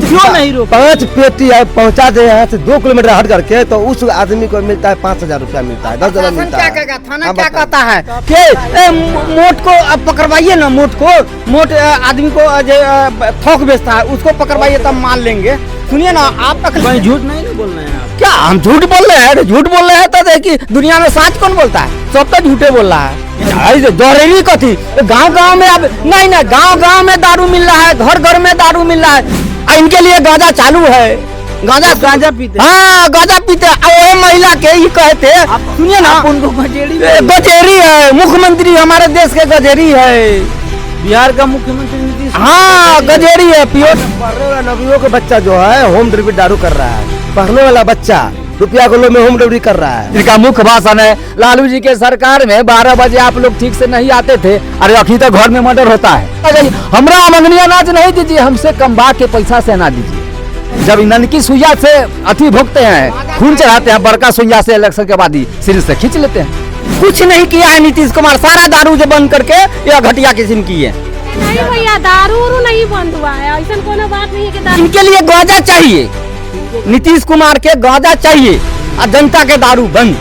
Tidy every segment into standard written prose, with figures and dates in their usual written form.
क्यों नहीं रोका? 5 पेटी पहुंचा दे यहाँ से 2 किलोमीटर हट करके, तो उस आदमी को मिलता है 5,000 रुपया मिलता है, 10,000 मिलता है। क्या थाना क्या कहता है कि मोट को पकड़वाइए ना, मोट आदमी को थोक बेचता है उसको पकड़वाइए तब मान लेंगे। सुनिए ना, आप झूठ नहीं बोल रहे हैं आप। क्या हम झूठ बोल रहे हैं? झूठ बोल रहे हैं तो देखिए दुनिया में सच कौन बोलता है? सब तो झूठे बोल रहा है। दोहरेली कथी? गांव में अब नहीं ना, गांव में दारू मिल रहा है, घर में दारू मिल रहा है। इनके लिए गांजा चालू है, गांजा पीते। हाँ, गांजा पीते। वो महिला के ही कहते, सुनिए ना, उनको गजेरी है, मुख्यमंत्री हमारे देश के गजेरी है, बिहार का मुख्यमंत्री नीतीश। हाँ, गजेरी है। पढ़ने वाला नवयुवक का बच्चा जो है होम डिलीवरी दारू कर रहा है, पढ़ने वाला बच्चा रुपया किलो में होम डिलीवरी कर रहा है। इनका मुख्य भाषण है, लालू जी के सरकार में 12 बजे आप लोग ठीक से नहीं आते थे, अरे अभी तक घर में मर्डर होता है। हमरा मंगनी अनाज नहीं दीजिए, हमसे कमबा के पैसा से अनाज दीजिए। जब इन की सुइया से अति भुगते हैं, खून चढ़ाते हैं, बड़का सुइया से इलेक्शन के बाद ही सिर से खींच लेते हैं। कुछ नहीं किया है नीतीश कुमार, सारा दारू जो बंद करके यह घटिया किस्म की है। नहीं भैया, दारू नहीं बंद हुआ है, ऐसा कोनो बात नहीं है कि दारू। इनके लिए गांजा चाहिए, नीतीश कुमार के गांजा चाहिए और जनता के दारू बंद।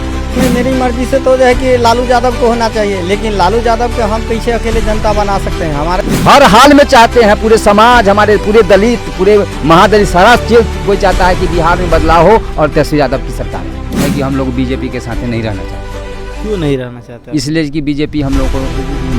मेरी मर्जी से तो जो है कि लालू यादव को होना चाहिए, लेकिन लालू यादव के हम कैसे अकेले जनता बना सकते हैं? हमारे हर हाल में चाहते हैं पूरे समाज, हमारे पूरे दलित, पूरे महादलित, सारा चीज कोई चाहता है कि बिहार में बदलाव हो और तेजस्वी यादव की सरकार है कि हम लोग बीजेपी के साथ नहीं रहना चाहते। क्यों नहीं रहना चाहते? इसलिए कि बीजेपी हम लोग को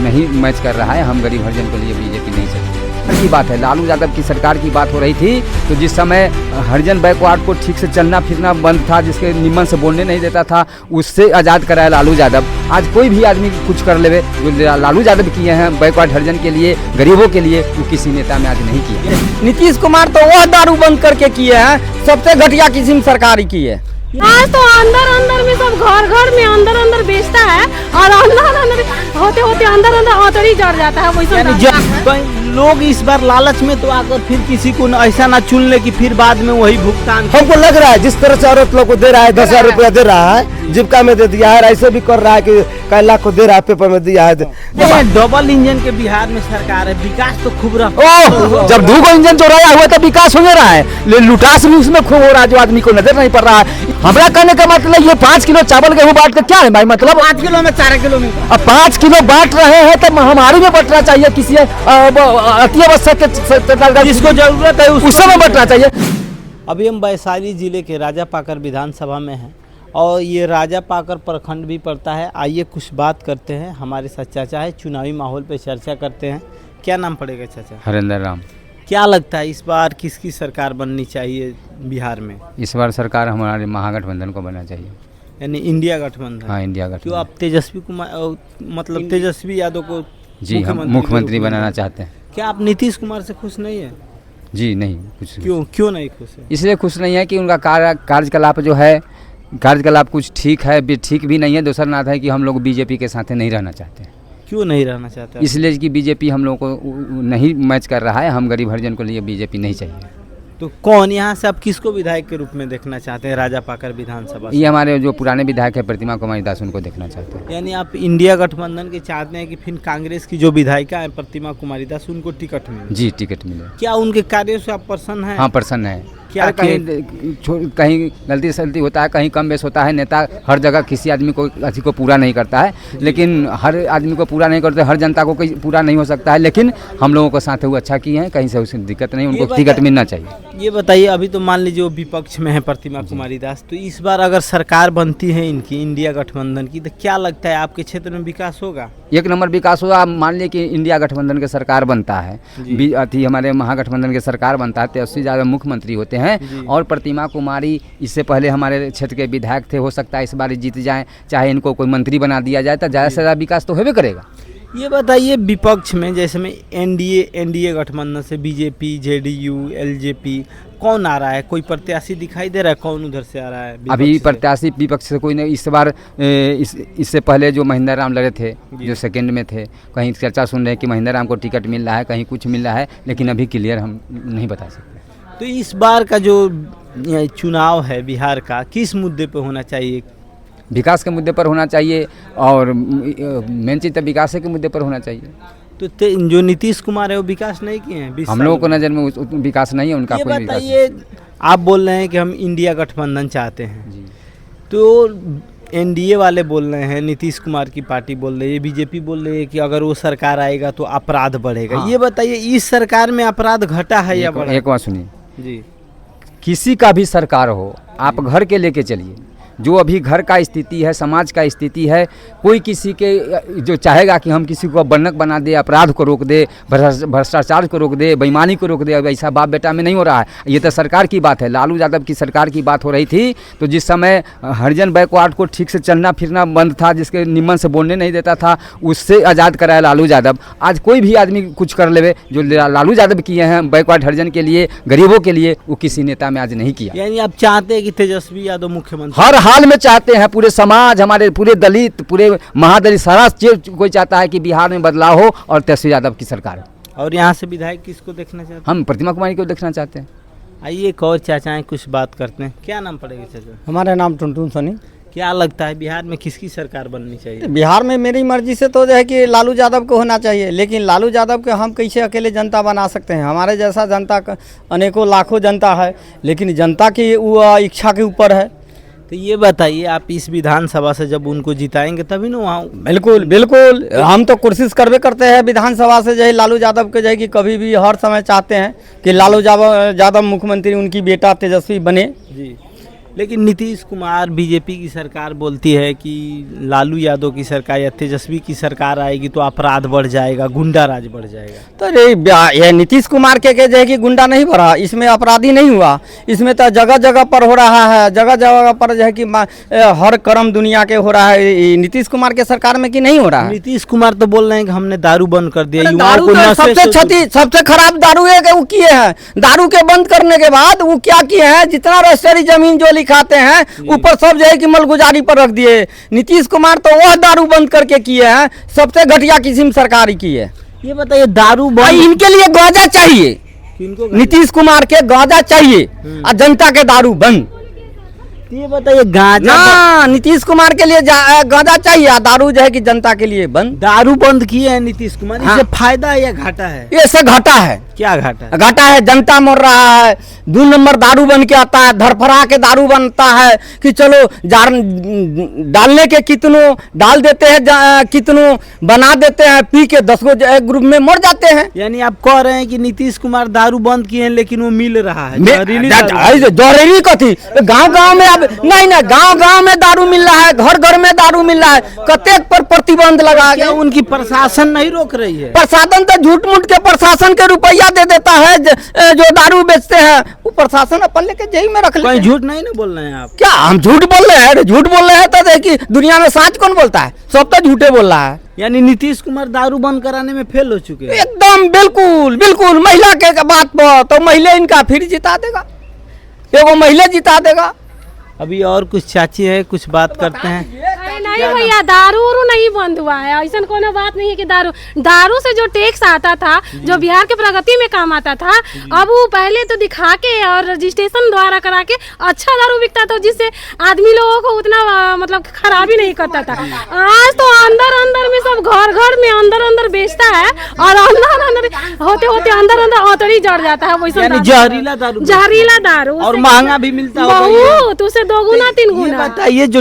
नहीं मैच कर रहा है, हम गरीब हरिजन के लिए बीजेपी नहीं चाहिए की बात है। लालू यादव की सरकार की बात हो रही थी, तो जिस समय हरिजन बैकवर्ड को ठीक से चलना फिरना बंद था, जिसके निमन से बोलने नहीं देता था, उससे आज़ाद कराया लालू यादव। आज कोई भी आदमी कुछ कर ले, जो लालू यादव किए हैं बैकवर्ड हरिजन के लिए, गरीबों के लिए, वो किसी नेता में आज नहीं किया। नीतीश कुमार तो वह दारू बंद करके किए हैं, सबसे घटिया किस्म सरकार की है। आज तो अंदर में सब घर में अंदर बेचता है, और अंदर होते अंदर औतरी जड़ जाता है। वैसे लोग इस बार लालच में तो आकर फिर किसी को ऐसा ना चुन ले कि फिर बाद में वही भुगतान। हमको लग रहा है जिस तरह से औरत लोग को दे रहा है, 10,000 रुपया दे रहा है, जीविका में दे दिया है, ऐसे भी कर रहा है कि कई लाख को दे रहा है, पेपर में दिया है। डबल इंजन के बिहार में सरकार है, विकास तो खूब रहा। जब 2 इंजन चौराया हुआ तो विकास हो रहा है, लुटास भी उसमें खूब हो रहा है, जो आदमी को नजर नहीं पड़ रहा है। हमरा कहने का मतलब ये 5 किलो चावल गेहूँ बांट के क्या है भाई? मतलब 5 किलो में 4 किलो में, अब 5 किलो बांट रहे हैं तो हमारी में बंटना चाहिए, किसी अति आवश्यक जिसको जरूरत है उस समय बंटना चाहिए। अभी हम वैशाली जिले के राजापाकर विधानसभा में हैं और ये राजापाकर प्रखंड भी पड़ता है। आइए कुछ बात करते हैं, हमारे साथ चाचा है, चुनावी माहौल पे चर्चा करते हैं। क्या नाम पड़ेगा चाचा? हरेंद्र राम। क्या लगता है इस बार किसकी सरकार बननी चाहिए बिहार में? इस बार सरकार हमारे महागठबंधन को बनना चाहिए, यानी इंडिया गठबंधन। हाँ, इंडिया गठबंधन। क्यों आप तेजस्वी कुमार मतलब तेजस्वी यादव को जी हम मुख्यमंत्री बनाना चाहते हैं। क्या आप नीतीश कुमार से खुश नहीं है? जी नहीं, कुछ क्यों नहीं खुश है? इसलिए खुश नहीं है कि उनका कार्यकलाप जो है, कार्यकलाप कुछ ठीक है भी, ठीक भी नहीं है। दूसरा नाथ है कि हम लोग बीजेपी के साथ नहीं रहना चाहते हैं। क्यों नहीं रहना चाहते? इसलिए कि बीजेपी हम लोग को नहीं मैच कर रहा है, हम गरीब हरिजन के लिए बीजेपी नहीं चाहिए। तो कौन यहाँ से आप किसको विधायक के रूप में देखना चाहते हैं राजापाकर विधानसभा? ये हमारे जो पुराने विधायक है प्रतिमा कुमारी दास, उनको देखना चाहते हैं। यानी आप इंडिया गठबंधन के चाहते हैं कि फिर कांग्रेस की जो विधायिका है प्रतिमा कुमारी दास, उनको टिकट मिले? जी, टिकट मिले। क्या उनके कार्यों से आप प्रसन्न हैं? हाँ, प्रसन्न है। क्या कहीं गलती सलती होता है, कहीं कम बेस होता है, नेता हर जगह किसी आदमी को अच्छी को पूरा नहीं करता है, लेकिन हर आदमी को पूरा नहीं करते, हर जनता को पूरा नहीं हो सकता है, लेकिन हम लोगों के साथ वो अच्छा किए हैं, कहीं से उसकी दिक्कत नहीं, उनको टिकट मिलना चाहिए। ये बताइए, अभी तो मान लीजिए वो विपक्ष में है प्रतिमा कुमारी दास, तो इस बार अगर सरकार बनती है इनकी इंडिया गठबंधन की, तो क्या लगता है आपके क्षेत्र में विकास होगा? 1 नंबर विकास होगा। आप मान लीजिए कि इंडिया गठबंधन के सरकार बनता है, हमारे महागठबंधन के सरकार बनता है, 83 यादव मुख्यमंत्री होते हैं और प्रतिमा कुमारी इससे पहले हमारे क्षेत्र के विधायक थे, हो सकता है इस बार जीत जाएं, चाहे इनको कोई मंत्री बना दिया जाए तो ज़्यादा से ज़्यादा विकास तो होबे करेगा। ये बताइए, विपक्ष में जैसे में एनडीए गठबंधन से बीजेपी, जेडीयू, एलजेपी, कौन आ रहा है? कोई प्रत्याशी दिखाई दे रहा है? कौन उधर से आ रहा है? अभी प्रत्याशी विपक्ष से कोई नहीं। इस बार इससे पहले जो महेंद्र राम लड़े थे, जो सेकंड में थे, कहीं चर्चा सुन रहे हैं कि महेंद्र राम को टिकट मिल रहा है, कहीं कुछ मिल रहा है, लेकिन अभी क्लियर हम नहीं बता सकते। तो इस बार का जो चुनाव है बिहार का, किस मुद्दे पे होना चाहिए? विकास के मुद्दे पर होना चाहिए, और मेन चीज़ तो विकास के मुद्दे पर होना चाहिए। तो जो नीतीश कुमार है वो विकास नहीं किए हैं 20 हम सालों लोगों को में? नज़र में विकास नहीं है उनका, ये कोई विकास नहीं। बताइए, आप बोल रहे हैं कि हम इंडिया गठबंधन चाहते हैं, जी। तो एनडीए वाले बोल रहे हैं, नीतीश कुमार की पार्टी बोल रही है, बीजेपी बोल रही है कि अगर वो सरकार आएगा तो अपराध बढ़ेगा। हाँ। ये बताइए, इस सरकार में अपराध घटा है या बढ़ा? एक बात सुनिए, जी, किसी का भी सरकार हो, आप घर के लेके चलिए, जो अभी घर का स्थिति है, समाज का स्थिति है, कोई किसी के जो चाहेगा कि हम किसी को बन्नक बना दे, अपराध को रोक दे, भ्रष्टाचार को रोक दे, बेईमानी को रोक दे, अब ऐसा बाप बेटा में नहीं हो रहा है। ये तो सरकार की बात है, लालू यादव की सरकार की बात हो रही थी। तो जिस समय हरिजन बैकवर्ड को ठीक से चलना फिरना बंद था, जिसके निमन से बोलने नहीं देता था, उससे आज़ाद कराया लालू यादव। आज कोई भी आदमी कुछ कर लेवे, जो लालू यादव किए हैं बैकवर्ड हरिजन के लिए, गरीबों के लिए, वो किसी नेता में आज नहीं किया। यानी आप चाहते हैं कि तेजस्वी यादव मुख्यमंत्री? हर हाल में चाहते हैं, पूरे समाज, हमारे पूरे दलित, पूरे महादलित, सारा कोई चाहता है कि बिहार में बदलाव हो और तेजस्वी यादव की सरकार हो। और यहाँ से विधायक किसको देखना चाहते हैं? हम प्रतिमा कुमारी को देखना चाहते हैं। आइए एक और चाचा कुछ बात करते हैं। क्या नाम पड़ेगा चाचा? हमारा नाम टुनटुन सनी। क्या लगता है बिहार में किसकी सरकार बननी चाहिए? बिहार में मेरी मर्जी से तो जो है कि लालू यादव को होना चाहिए, लेकिन लालू यादव को हम कैसे अकेले जनता बना सकते हैं? हमारे जैसा जनता का अनेकों लाखों जनता है, लेकिन जनता की वो इच्छा के ऊपर है। तो ये बताइए, आप इस विधानसभा से जब उनको जिताएंगे तभी ना वहाँ? बिल्कुल बिल्कुल, हम तो कोशिश करबे करते हैं विधानसभा से जो है लालू यादव के जो है कि कभी भी हर समय चाहते हैं कि लालू यादव मुख्यमंत्री, उनकी बेटा तेजस्वी बने। जी, लेकिन नीतीश कुमार, बीजेपी की सरकार बोलती है कि लालू यादव की सरकार या तेजस्वी की सरकार आएगी तो अपराध बढ़ जाएगा, गुंडा राज बढ़ जाएगा। तो ये नीतीश कुमार के जो है कि गुंडा नहीं बढ़ा, इसमें अपराधी नहीं हुआ, इसमें तो जगह जगह पर हो रहा है, जगह जगह पर जो है कि हर कर्म दुनिया के हो रहा है। नीतीश कुमार के सरकार में कि नहीं हो रहा है? नीतीश कुमार तो बोल रहे हैं कि हमने दारू बंद कर दिया, युवाओं दारू को तो नशे सबसे खराब दारू है कि वो किए हैं। दारू के बंद करने के बाद वो क्या किए हैं, जितना रजिस्ट्री जमीन जो खाते हैं ऊपर सब जो है कि मलगुजारी पर रख दिए। नीतीश कुमार तो वह दारू बंद करके किए हैं, सबसे घटिया किस्म सरकार की है। ये बताइए, दारू भाई बंद इनके लिए गांजा चाहिए, किनको? नीतीश कुमार के गांजा चाहिए और जनता के दारू बंद। ये बताइए, गांजा ना, नीतीश कुमार के लिए गांजा चाहिए और दारू जो है कि जनता के लिए बंद। दारू बंद किए हैं नीतीश कुमार, हाँ। इससे फायदा है या घाटा है? इससे घाटा है। क्या घाटा है? घाटा है, जनता मर रहा है, 2 नंबर दारू बन के आता है, धरफरा के दारू बनता है कि चलो जार डालने के कितनों डाल देते हैं, कितनों बना देते हैं, पी के 10 गो एक ग्रुप में मर जाते हैं। यानी आप कह रहे हैं कि नीतीश कुमार दारू बंद किए हैं लेकिन वो मिल रहा है? जहरीली कथी, गांव-गांव में अब नहीं ना, गांव-गांव में दारू मिल रहा है, घर-घर में दारू मिल रहा है, कतेक पर प्रतिबंध लगा क्या गया। उनकी प्रशासन नहीं रोक रही है? प्रशासन तो झूठ मूठ के प्रशासन के रुपया दे देता है, जो दारू बेचते हैं वो प्रशासन अपन लेके जेल में रख लेते कोई हैं। झूठ नहीं ना बोल रहे हैं आप? क्या हम झूठ बोल रहे हैं? झूठ बोल रहे हैं तो देखिए, दुनिया में सच कौन बोलता है? सब तो झूठे बोल रहा है। यानी नीतीश कुमार दारू बंद कराने में फेल हो चुके हैं? एकदम बिल्कुल बिल्कुल। महिला के बात पर तो महिला इनका फिर जिता देगा, एगो महिला जिता देगा। अभी और कुछ चाची है, कुछ बात करते हैं। अरे नहीं भैया, दारू उरू नहीं बंद हुआ है, ऐसा कोनो बात नहीं है कि दारू से जो टैक्स आता था, जो बिहार के प्रगति में काम आता था, अब वो पहले तो दिखा के और रजिस्ट्रेशन द्वारा करा के अच्छा दारू बिकता था, जिससे आदमी लोगों को उतना मतलब खराबी नहीं करता था। आज तो अंदर अंदर में सब घर घर में अंदर अंदर बेचता है और अंदर अंदर होते होते अंदर अंदर औतरी जड़ जाता है। वैसा यानी जहरीला दारू, जहरीला दारू, और महंगा भी मिलता होगा ये। बहुत, उसे 2 गुना 3 ये गुना। बताइए, जो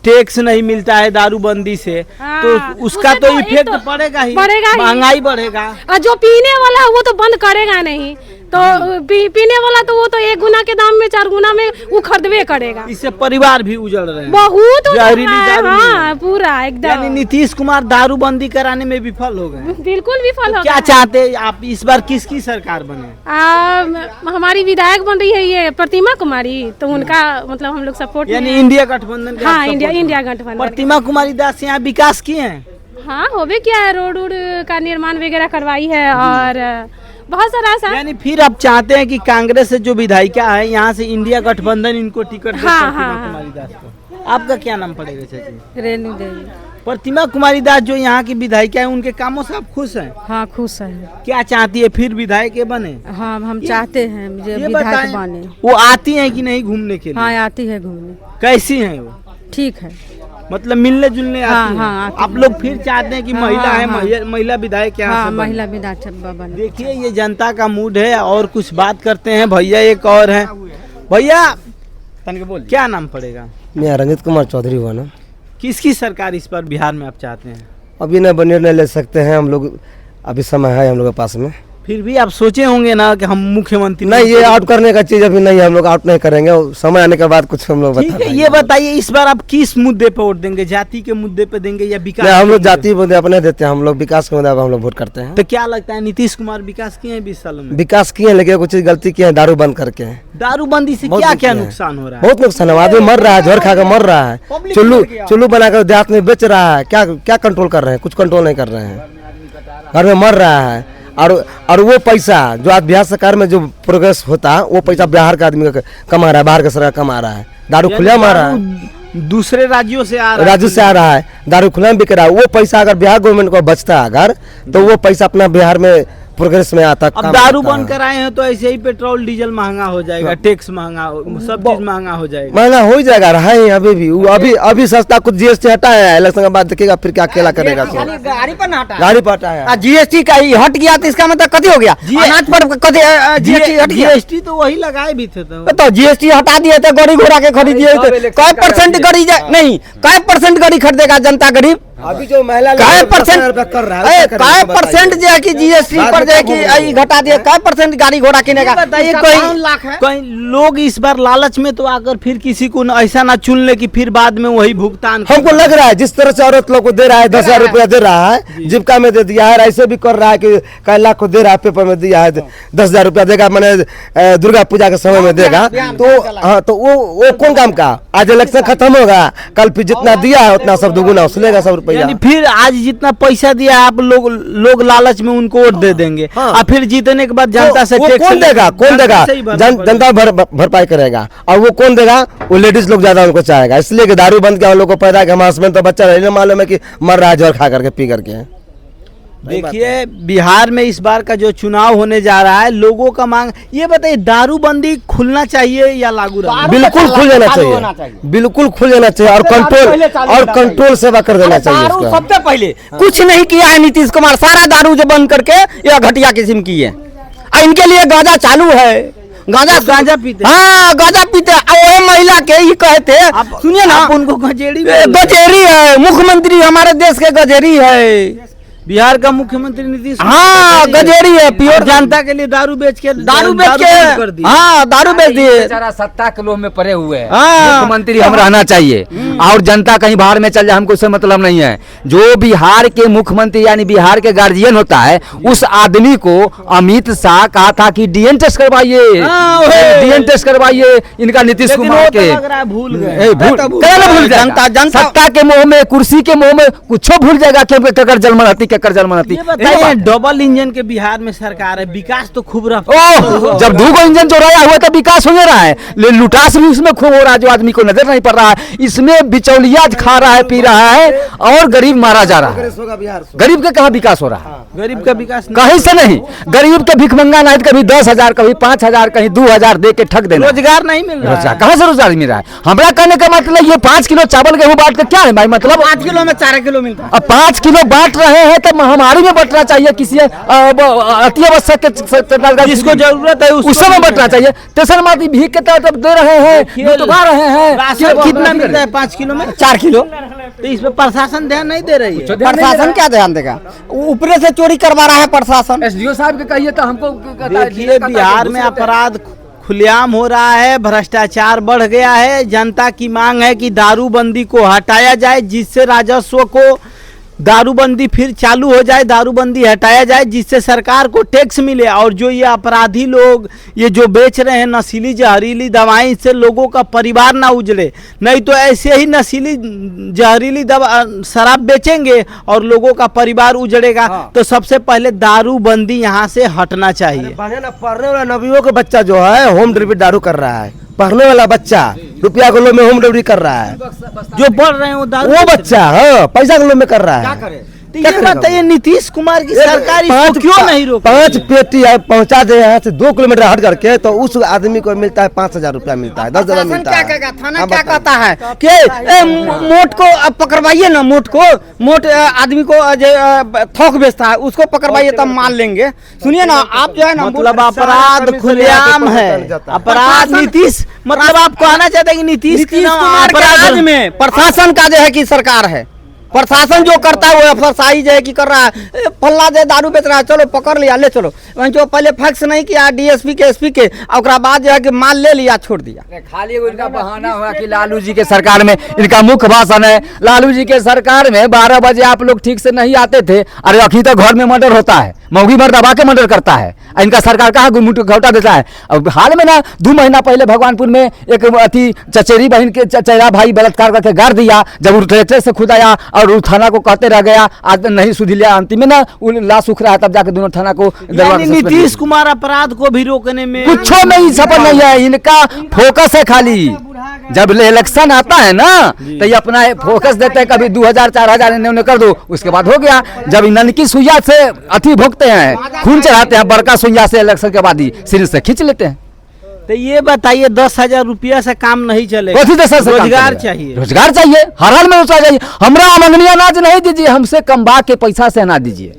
टैक्स नहीं मिलता है दारू बंदी से, हाँ, तो उसका उसे तो तो एक इफेक्ट तो पड़ेगा ही, ही। महंगाई बढ़ेगा। और जो पीने वाला है वो तो बंद करेगा नहीं, तो पीने वाला तो वो तो 1 गुना के दाम में 4 गुना में वो खरीदवे करेगा। इससे परिवार भी उजड़ रहे हैं, बहुत जहरीली उजड़ रहा है, दारू हाँ, में। पूरा यानी एकदम। नीतीश कुमार दारू बंदी कराने में विफल हो गए। बिल्कुल विफल हो क्या गया। चाहते हैं आप, इस बार किसकी सरकार बने? हमारी विधायक बन रही है ये प्रतिमा कुमारी, तो उनका मतलब हम लोग सपोर्ट में यानी हैं। इंडिया गठबंधन के हाँ, आप इंडिया support इंडिया में। गठबंधन। प्रतिमा कुमारी दास यहाँ विकास किए हैं? हाँ, होवे क्या है, रोड का निर्माण वगैरह करवाई है और बहुत सारा ऐसा। यानी फिर आप चाहते हैं कि कांग्रेस से जो विधायिका है यहाँ से इंडिया गठबंधन इनको टिकट दे, हाँ, प्रतिमा हाँ, कुमारी दास को। आपका क्या नाम पड़ेगा चाची? रेणु देवी। प्रतिमा कुमारी दास जो यहाँ की विधायिका है, उनके कामों से आप खुश हैं? हाँ, खुश है। क्या चाहती है फिर विधायक बने? हाँ, हम चाहते हैं मुझे ये विधायक बताएं, बने। वो आती हैं कि नहीं घूमने के लिए? हाँ, आती है घूमने। कैसी हैं वो? ठीक है। मतलब मिलने जुलने हाँ, आती हैं। हाँ, आती आप हैं। लोग फिर चाहते हैं कि हाँ, महिला हाँ, है, हाँ। महिला विधायक यहाँ हाँ से बने। महिला विधायक बने। देखिए ये जनता का मूड है और कुछ बात करते हैं। भैया एक और है, भैया क्या नाम पड़ेगा? मैं रंजित कुमार चौधरी हुआ ना। किसकी सरकार इस पर बिहार में आप चाहते हैं? अभी न बने नहीं ले सकते हैं हम लोग, अभी समय है हम लोग के पास में। फिर भी आप सोचे होंगे ना कि हम मुख्यमंत्री नहीं, ये आउट करने का चीज अभी नहीं है, हम लोग आउट नहीं करेंगे, समय आने के बाद कुछ हम लोग ठीक है। ये बताइए इस बार आप किस मुद्दे पे वोट देंगे? जाति के मुद्दे पे देंगे या विकास? हम के लोग मुद्दे जाति मुद्दे अपने देते हैं, हम लोग विकास के मुद्दे पर हम लोग वोट करते हैं। पे? तो क्या लगता है नीतीश कुमार विकास किए हैं 20 सालों में? विकास किए हैं, लेकिन कुछ चीज गलती किए हैं, दारू बंद करके। दारूबंदी से बहुत क्या नुकसान क्या है। नुकसान हो रहा है? बहुत नुकसान है, आदमी मर रहा है, जहर खा के मर रहा है, पब्लिक चुल्लू मर गया। चुल्लू बनाकर देहात में बेच रहा है। क्या क्या कंट्रोल कर रहे हैं? कुछ कंट्रोल नहीं कर रहे हैं, घर में मर रहा है। और वो पैसा जो आज बिहार सरकार में जो प्रोग्रेस होता है, वो पैसा बिहार का आदमी कमा रहा है, बाहर का सरकार कमा रहा है। दारू खुला मार रहा है, दूसरे राज्यों से आ रहा है, राज्य से आ रहा है, दारू खुला में बिक रहा है। वो पैसा अगर बिहार गवर्नमेंट को बचता है अगर, तो वो पैसा अपना बिहार में प्रोग्रेस में आता। अब दारू बंद कराए हैं तो ऐसे ही पेट्रोल डीजल महंगा हो जाएगा, टैक्स महंगा, सब चीज महंगा हो जाएगा। महंगा हो ही जाएगा, रहा है अभी भी। वो अभी सस्ता कुछ जीएसटी हटाया है, इलेक्शन के बाद देखिएगा फिर क्या अकेला करेगा। खाली गाड़ी पर ना हटा गाड़ी पर हटाया, जीएसटी का ही हट गया तो इसका मतलब कथी हो गया? अनाज पर कथी जीएसटी हट गया? जीएसटी तो वही लगाए भी थे तो जीएसटी हटा दिए थे, गाड़ी घोड़ा के खरीदिए थे। कै परसेंट गाड़ी नहीं, कै परसेंट गाड़ी खरीदेगा जनता गरीब? अभी जो महिला कै परसेंट कर रहा है, कै परसेंट जो है कि जीएसटी पर जो है कि आई घटा दिए, कै परसेंट गाड़ी घोड़ा किनेगा? बताइए इसका कहीं 52 लाख है। कहीं लोग इस बार लालच में तो आकर फिर किसी को ऐसा ना चुन ले कि फिर बाद में वही भुगतान हमको लग रहा है जिस तरह से औरत लोग को दे रहा है, 10,000 रुपया दे रहा है, जीविका में दे दिया है, ऐसे भी कर रहा है कि कई लाख को दे रहा है, पेपर में दिया है 10,000 रुपया देगा, मैंने दुर्गा पूजा के समय में देगा। तो हाँ, तो वो कौन काम का? आज इलेक्शन खत्म होगा, कल फिर जितना दिया है उतना सब दुगुना उसलेगा सब रुपया। यानी फिर आज जितना पैसा दिया आप लोग लालच में उनको वोट दे देंगे हाँ। और फिर जीतने के बाद जनता से वो टैक्स कौन देगा? कौन देगा? जनता से ही भरना पड़ेगा। जनता भरपाई करेगा। और वो कौन देगा? वो लेडीज लोग ज्यादा उनको चाहेगा, इसलिए कि दारू बंद किया उन लोग को पैदा किया। हमारा हस्बैंड तो बच्चा नहीं मालूम है कि मर रहा है जहर खा करके पी करके। देखिए बिहार में इस बार का जो चुनाव होने जा रहा है, लोगों का मांग ये बताइए, दारूबंदी खुलना चाहिए या लागू रहना? बिल्कुल खुल जाना चाहिए, बिल्कुल खुल जाना चाहिए, और कंट्रोल सेवा कर देना चाहिए दारू इसका। सबसे पहले कुछ नहीं किया है नीतीश कुमार, सारा दारू जो बंद करके यह घटिया किस्म की है। और इनके लिए गांजा चालू है, गांजा पीते? हाँ गांजा पीते। वो महिला के ही कहते, सुनिए ना, आप उनको गजेड़ी गजेरी है, मुख्यमंत्री हमारे देश के गजेरी है, बिहार का मुख्यमंत्री नीतीश हाँ गजेरी है, प्योर जनता के लिए दारू बेच के बंद कर कर के हाँ दारू बेच दिए। बेचारा सत्ता के लोभ में पड़े हुए हैं। हाँ। मुख्यमंत्री हम रहना चाहिए और जनता कहीं बाहर में चल जाए, हमको उससे मतलब नहीं है। जो बिहार के मुख्यमंत्री यानी बिहार के गार्जियन होता है, उस आदमी को अमित शाह कहा था कि डीएन टेस्ट करवाइए, डीएन टेस्ट करवाइए इनका नीतीश कुमार के। भूल गए। कैसे भूल जाएगा? जनता सत्ता के मोह में, कुर्सी के मोह में कुछ भूल जाएगा। केकर जलमनाती केकर जलमनाती। ये बताइए, डबल इंजन के बिहार में सरकार है, विकास तो खूब रहा। ओह, जब दो इंजन चौराया हुआ तो विकास हो रहा है, लुटास भी उसमें खूब हो रहा है, जो आदमी को नजर नहीं पड़ रहा है। इसमें बिचौलिया खा रहा है, पी रहा है और गरीब मारा जा रहा है। गरीब का कहाँ विकास हो रहा है? गरीब का विकास कहीं से नहीं। गरीब के भिखमंगा नहीं, कभी 10,000 कभी 5,000 कहीं 2,000 दे के ठग देना। रोजगार नहीं मिल रहा रोजगार कहाँ से रोजगार मिल रहा है? हमारा कहने का मतलब ये 5 किलो चावल गेहूं बांट के क्या है भाई? मतलब 5 किलो में 4 किलो मिलता है। अब 5 किलो बांट रहे हैं तो महामारी में बंटना चाहिए, किसी अति आवश्यक के जिसको जरूरत है उस समय बंटना चाहिए। तेसर माती भीख के तहत दे रहे हैं, लुटवा रहे हैं। राशन कितना मिलता है 5 किलो में? 4 किलो। तो इसमें प्रशासन ध्यान नहीं दे रही है। प्रशासन क्या ध्यान देगा? ऊपरे से चोरी करवा रहा है प्रशासन। एसडीओ साहब के कहिए तो हमको देखिए बिहार में अपराध खुलेआम हो रहा है, भ्रष्टाचार बढ़ गया है। जनता की मांग है कि दारूबंदी को हटाया जाए, जिससे राजस्व को दारूबंदी फिर चालू हो जाए, दारूबंदी हटाया जाए, जिससे सरकार को टैक्स मिले। और जो ये अपराधी लोग ये जो बेच रहे हैं नशीली जहरीली दवाएं, इससे लोगों का परिवार ना उजड़े। नहीं तो ऐसे ही नशीली जहरीली दवा शराब बेचेंगे और लोगों का परिवार उजड़ेगा। तो सबसे पहले दारूबंदी यहाँ से हटना चाहिए। पढ़ने वाला नवियों का बच्चा जो है होम डिलीवरी दारू कर रहा है, पढ़ने वाला बच्चा रुपया के लोभ में होम डिलीवरी कर रहा है। जो पढ़ रहे हैं वो दारू वो बच्चा हाँ पैसा के लोभ में कर रहा है। तो ये बताइए नीतीश कुमार की सरकार इसको क्यों नहीं रोक? 5 पेटी पहुंचा दे यहाँ से 2 किलोमीटर हट करके, तो उस आदमी को मिलता है 5,000 रुपया मिलता है, 10,000 प्रशासन मिलता क्या है। कहेगा? थाना क्या कहता है कि मोट को पकड़वाइए ना, मोट आदमी को जो थोक बेचता है उसको पकड़वाइए तब मान लेंगे। सुनिए ना, आप जो है ना मतलब अपराध खुलेआम है, अपराध नीतीश, मतलब आप कहना चाहते हैं कि नीतीश कुमार के राज में प्रशासन का जो है कि सरकार है, प्रशासन जो करता है वो अफसरशाही जो है कि कर रहा है। फल्ला जो दारू बेच रहा है, चलो पकड़ लिया, ले चलो। जो पहले फैक्स नहीं किया डीएसपी के एसपी के, और बात जो है कि माल ले लिया छोड़ दिया। खाली इनका बहाना हुआ कि लालू जी के सरकार में इनका मुख्य भाषण है, लालू जी के सरकार में 12 बजे आप लोग ठीक से नहीं आते थे, अरे अभी तो घर में मर्डर होता है, मौगी मर्द दबा के मर्डर करता है, इनका सरकार कहाँ गुममुट घोटा देता है। अब हाल में ना 2 महीना पहले भगवानपुर में एक अति चचेरी बहन के चचेरा भाई बलात्कार करके गाड़ दिया, जब वो ट्रैक्टर से खुद आया और वो थाना को कहते रह गया, आज नहीं सुधी लिया, अंतिम में ना वो लाश सूख रहा है, तब जाके दोनों थाना को नीतीश कुमार अपराध को भी रोकने में कुछ नहीं सफल नहीं है, इनका फोकस है खाली। जब इलेक्शन आता है ना तो ये अपना फोकस देते हैं, कभी 2000 4000 इन्होंने कर दो, उसके बाद हो गया। जब ननकी सुइया से अति भोगते हैं, खून चढ़ाते हैं, बड़का सुइया से इलेक्शन के बाद ही सिर से खींच लेते हैं। तो ये बताइए 10,000 रुपया से काम नहीं चलेगा, रोजगार चाहिए, रोजगार चाहिए, हर हाल में रोजगार चाहिए। हमरा आमदनी अनाज नहीं दीजिए, हमसे कमबा के पैसा से अनाज दीजिए।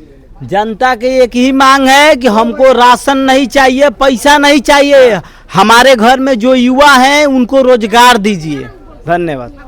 जनता की एक ही मांग है कि हमको राशन नहीं चाहिए, पैसा नहीं चाहिए, हमारे घर में जो युवा हैं उनको रोजगार दीजिए। धन्यवाद।